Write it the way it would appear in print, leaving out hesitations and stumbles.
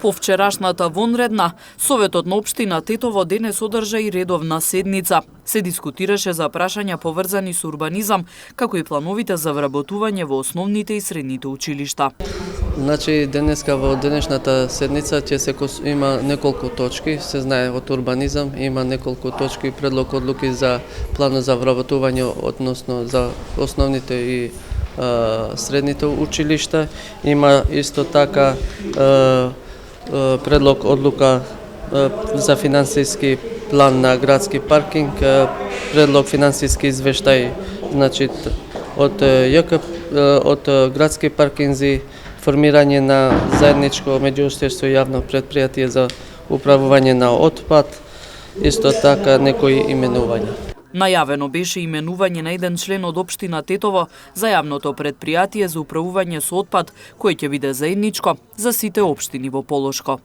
По вчерашната вонредна, Советот на општина Тетово денес одржа и редовна седница. Се дискутираше за прашања поврзани со урбанизам, како и плановите за вработување во основните и средните училишта. Значи денеска во денешната седница ќе се има неколку точки, се знае од урбанизам, има неколку точки предлог одлуки за плана за вработување, односно за основните и средните училишта. Има исто така предлог одлука за финансиски план на градски паркинг, предлог финансиски извештај, значи од од градски паркинзи, формирање на заедничко меѓуопштинско јавно претпријатие за управување на отпад, исто така некои именувања. Најавено беше именување на еден член од општина Тетово за јавното претпријатие за управување со отпад, кој ќе биде заедничко за сите општини во Полошко.